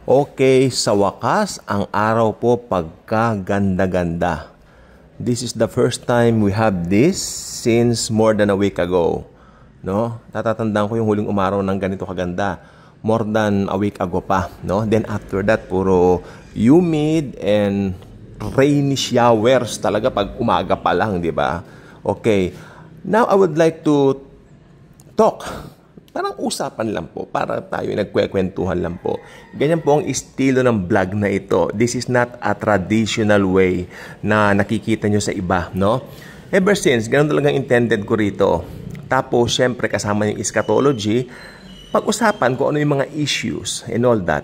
Okay, sa wakas, ang araw po pagkaganda-ganda. This is the first time we have this since more than a week ago. No? Natatandaan ko yung huling umaraw ng ganito kaganda. More than a week ago pa. No? Then after that, puro humid and rainy showers talaga pag umaga pa lang, di ba? Okay. Now, I would like to talk. Parang usapan lang po, para tayo nagkwekwentuhan lang po. Ganyan po ang estilo ng vlog na ito. This is not a traditional way na nakikita nyo sa iba, no? Ever since, ganun talagang intended ko rito. Tapos, syempre, kasama yung eschatology, pag-usapan ko ano yung mga issues and all that.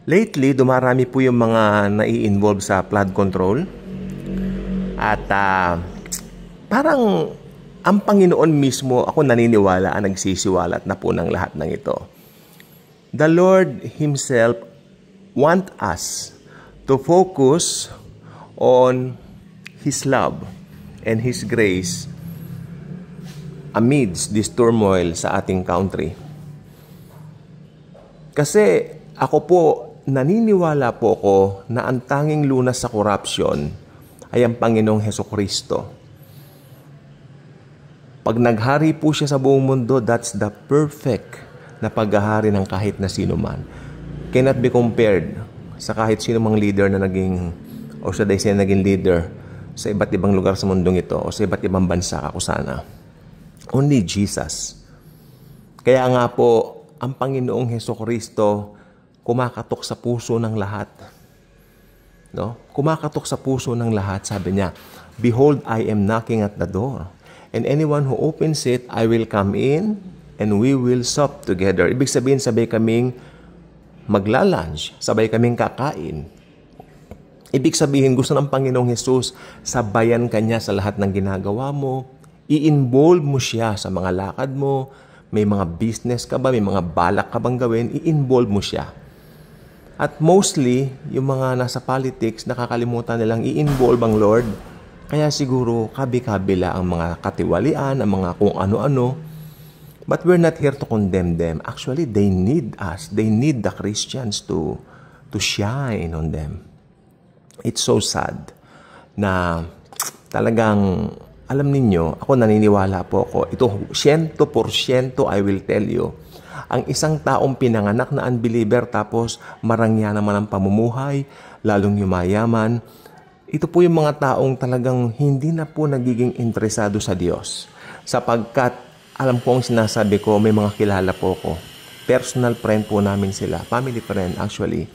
Lately, dumarami po yung mga nai-involve sa flood control. At parang ang Panginoon mismo, ako naniniwala, ang nagsisiwalat na po ng lahat ng ito. The Lord Himself want us to focus on His love and His grace amidst this turmoil sa ating country. Kasi ako po, naniniwala po ako na ang tanging lunas sa corruption ay ang Panginoong Hesukristo. Pag naghari po siya sa buong mundo, that's the perfect na paghahari ng kahit na sino man. Cannot be compared sa kahit sino mang leader na naging, o should I say, naging leader sa iba't ibang lugar sa mundong ito, o sa iba't ibang bansa kakusana. Only Jesus. Kaya nga po, ang Panginoong Hesukristo kumakatok sa puso ng lahat. No? Kumakatok sa puso ng lahat, sabi niya, "Behold, I am knocking at the door. And anyone who opens it, I will come in and we will sup together." Ibig sabihin, sabay kaming magla-lunch, sabay kaming kakain. Ibig sabihin, gusto ng Panginoong Jesus, sabayan kanya sa lahat ng ginagawa mo. I-involve mo siya sa mga lakad mo. May mga business ka ba? May mga balak ka bang gawin? I-involve mo siya. At mostly, yung mga nasa politics, nakakalimutan nilang i-involve ang Lord. Kaya siguro, kabi-kabila ang mga katiwalian, ang mga kung ano-ano. But we're not here to condemn them. Actually, they need us. They need the Christians to shine on them. It's so sad na talagang, alam ninyo, ako naniniwala po ako, ito 100% I will tell you, ang isang taong pinanganak na unbeliever tapos marangya naman ang pamumuhay, lalong yumayaman, ito po yung mga taong talagang hindi na po nagiging interesado sa Diyos. Sapagkat, alam ko ang sinasabi ko, may mga kilala po ko. Personal friend po namin sila. Family friend, actually.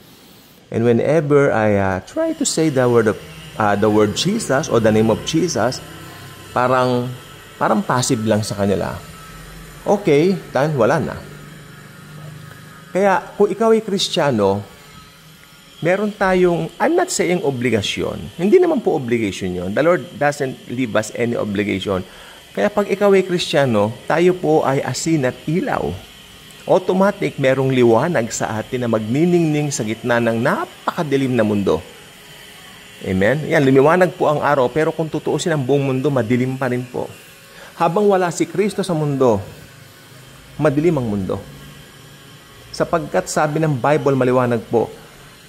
And whenever I try to say the word Jesus or the name of Jesus, parang passive lang sa kanila. Okay, then wala na. Kaya, kung ikaw ay Kristiyano, meron tayong, I'm not saying obligasyon. Hindi naman po obligation yon. The Lord doesn't leave us any obligation. Kaya pag ikaw ay Kristiyano, tayo po ay asin at ilaw. Automatic, merong liwanag sa atin na magniningning sa gitna ng napakadilim na mundo. Amen? Yan, lumiwanag po ang araw, pero kung tutuusin ang buong mundo, madilim pa rin po. Habang wala si Kristo sa mundo, madilim ang mundo. Sapagkat sabi ng Bible, maliwanag po,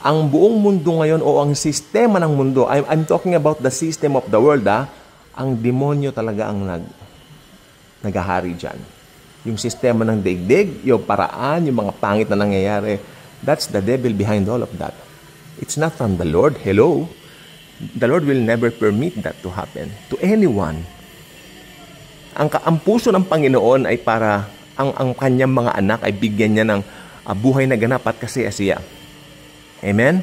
ang buong mundo ngayon o ang sistema ng mundo, I'm talking about the system of the world, ang demonyo talaga ang naghahari dyan. Yung sistema ng daigdig, yung paraan, yung mga pangit na nangyayari, that's the devil behind all of that. It's not from the Lord. Hello? The Lord will never permit that to happen to anyone. Ang puso ng Panginoon ay para ang kanyang mga anak ay bigyan niya ng buhay na ganap at kasiyasiya. Amen?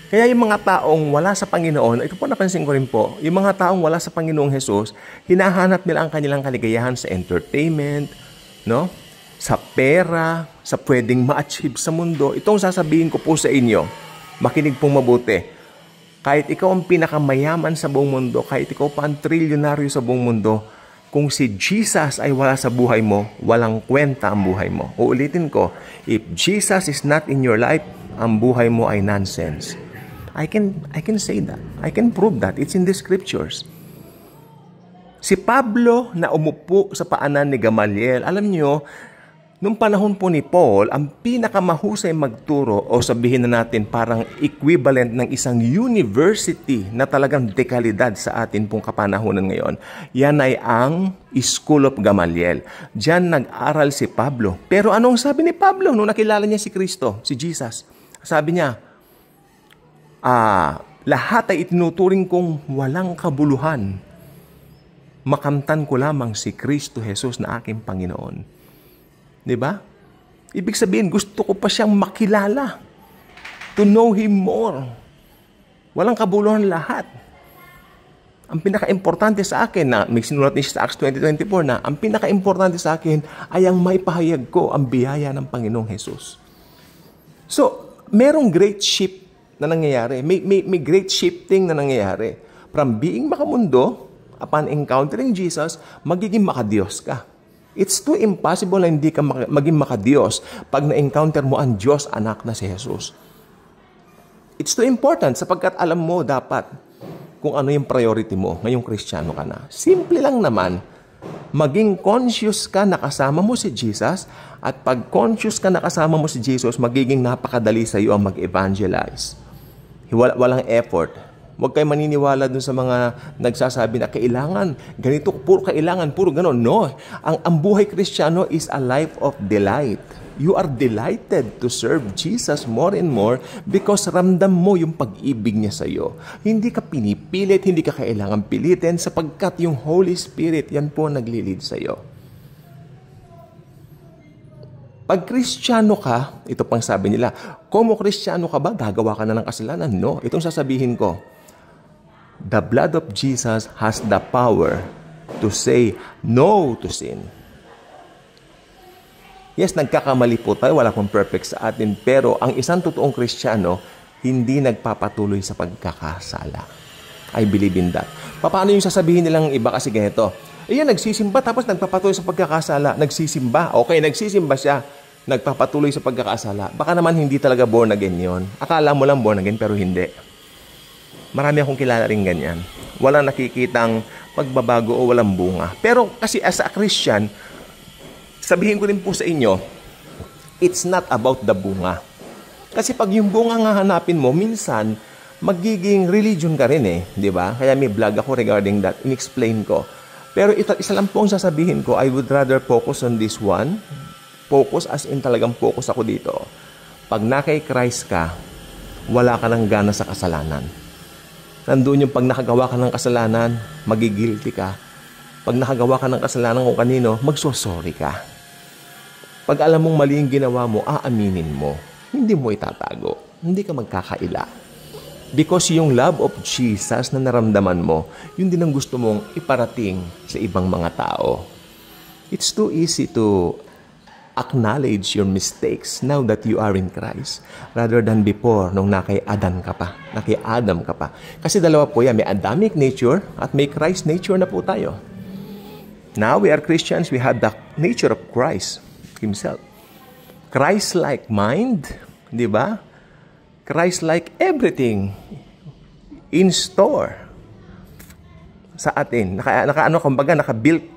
Kaya yung mga taong wala sa Panginoon, ito po napansin ko rin po, yung mga taong wala sa Panginoong Jesus, hinahanap nila ang kanilang kaligayahan sa entertainment, no? Sa pera, sa pwedeng ma-achieve sa mundo. Itong sasabihin ko po sa inyo, makinig pong mabuti. Kahit ikaw ang pinakamayaman sa buong mundo, kahit ikaw pa ang trilyonaryo sa buong mundo, kung si Jesus ay wala sa buhay mo, walang kwenta ang buhay mo. Uulitin ko, if Jesus is not in your life, ang buhay mo ay nonsense. I can say that. I can prove that. It's in the scriptures. Si Pablo na umupo sa paanan ni Gamaliel, alam niyo, Nung panahon po ni Paul, ang pinakamahusay magturo o sabihin na natin parang equivalent ng isang university na talagang dekalidad sa atin pong kapanahonan ngayon, yan ay ang School of Gamaliel. Diyan nag-aral si Pablo. Pero anong sabi ni Pablo nung nakilala niya si Kristo, si Jesus? Sabi niya, lahat ay itinuturing kong walang kabuluhan. Makamtan ko lamang si Kristo Jesus na aking Panginoon. Diba? Ibig sabihin, gusto ko pa siyang makilala. To know Him more. Walang kabuluhan lahat. Ang pinaka-importante sa akin, na may sinulat niya sa Acts 20:24 na, ang pinaka-importante sa akin ay ang maipahayag ko ang biyaya ng Panginoong Jesus. So, merong great shift na nangyayari. May great shifting na nangyayari. From being makamundo, upon encountering Jesus, magiging makadiyos ka. It's too impossible na hindi ka maging makadiyos pag na-encounter mo ang Diyos anak na si Jesus. It's too important sapagkat alam mo dapat kung ano yung priority mo ngayong Kristiyano ka na. Simple lang naman, maging conscious ka na kasama mo si Jesus, at pag conscious ka na kasama mo si Jesus, magiging napakadali sa iyo ang mag-evangelize. Walang effort. Huwag kayo maniniwala dun sa mga nagsasabi na kailangan, ganito, puro kailangan, puro gano'n. No, ang buhay Kristiyano is a life of delight. You are delighted to serve Jesus more and more because ramdam mo yung pag-ibig niya sa iyo. Hindi ka pinipilit, hindi ka kailangan pilitin sapagkat yung Holy Spirit, yan po naglilid sa iyo. Pag Kristiyano ka, ito pang sabi nila, kung Kristiyano ka ba, gagawa ka na ng kasalanan? No, itong sasabihin ko, the blood of Jesus has the power to say no to sin. Yes, nagkakamali po tayo, wala pong perfect sa atin, pero ang isang totoong Kristiyano, hindi nagpapatuloy sa pagkakasala. I believe in that. Paano yung sasabihin nilang iba kasi ganito? Ayan, nagsisimba tapos nagpapatuloy sa pagkakasala. Nagsisimba, okay, nagsisimba siya, nagpapatuloy sa pagkakasala. Baka naman hindi talaga born again yun. Akala mo lang born again, pero hindi. Marami akong kilala rin ganyan. Walang nakikitang pagbabago o walang bunga. Pero kasi as a Christian, sabihin ko rin po sa inyo, it's not about the bunga. Kasi pag yung bunga nga hanapin mo, minsan, magiging religion ka rin eh. Di ba? Kaya may vlog ako regarding that. In-explain ko. Pero isa lang po ang sasabihin ko, I would rather focus on this one. Focus as in talagang focus ako dito. Pag na kay Christ ka, wala ka ng gana sa kasalanan. Nandun yung pag nakagawa ka ng kasalanan, magigilty ka. Pag nakagawa ka ng kasalanan kung kanino, magsosorry ka. Pag alam mong mali yung ginawa mo, aaminin mo. Hindi mo itatago. Hindi ka magkakaila. Because yung love of Jesus na naramdaman mo, yun din ang gusto mong iparating sa ibang mga tao. It's too easy to acknowledge your mistakes now that you are in Christ rather than before nung nakay Adam ka pa. Kasi dalawa po yan, may Adamic nature at may Christ nature na po tayo. Now we are Christians, we have the nature of Christ Himself. Christ-like mind, di ba? Christ-like everything in store sa atin. Naka-built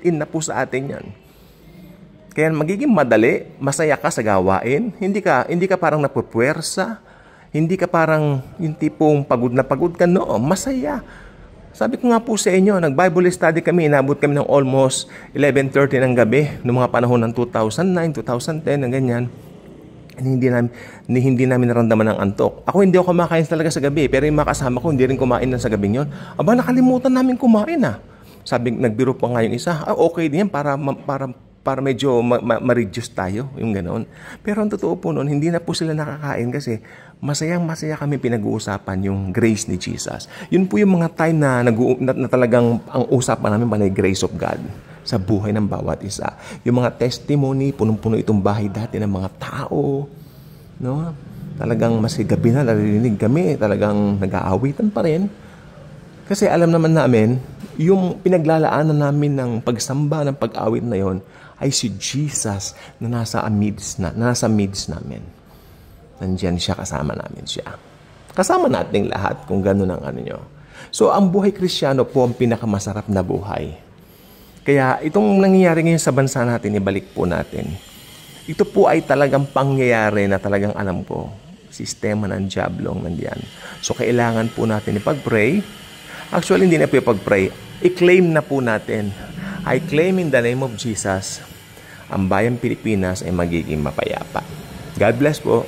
in na po sa atin yan. Kaya magiging madali, masaya ka sa gawain, hindi ka parang napupwersa, hindi ka parang yung tipong pagod na pagod ka, no, masaya. Sabi ko nga po sa inyo, nag-Bible study kami, inabot kami ng almost 11:30 ng gabi, noong mga panahon ng 2009, 2010, ng ganyan. Hindi namin naramdaman ng antok. Ako hindi ako kumakain talaga sa gabi, pero yung mga kasama ko hindi rin kumain sa gabing yon. Aba, nakalimutan namin kumain ah. Sabi, nagbiro pa nga yung isa, okay din yan para medyo ma-reduce tayo, yung ganoon. Pero ang totoo po noon, hindi na po sila nakakain kasi masayang-masaya kami pinag-uusapan yung grace ni Jesus. Yun po yung mga time na talagang ang usapan namin panay grace of God sa buhay ng bawat isa. Yung mga testimony, punong-puno itong bahay dati ng mga tao, no? Talagang gabi na narinig kami, talagang nag-aawitan pa rin. Kasi alam naman namin, yung pinaglalaanan namin ng pagsamba, ng pag-awit na yon ay si Jesus na nasa midst namin. Nandiyan siya, kasama namin siya. Kasama nating lahat kung gano'n ang ano nyo. So, ang buhay Kristiyano po ang pinakamasarap na buhay. Kaya itong nangyayari ngayon sa bansa natin, ibalik po natin. Ito po ay talagang pangyayari na talagang alam ko. Sistema ng diablo ang nandiyan. So, kailangan po natin ipag-pray. Actually, hindi na po ipag-pray. I-claim na po natin. I claim in the name of Jesus, ang bayang Pilipinas ay magiging mapayapa. God bless po.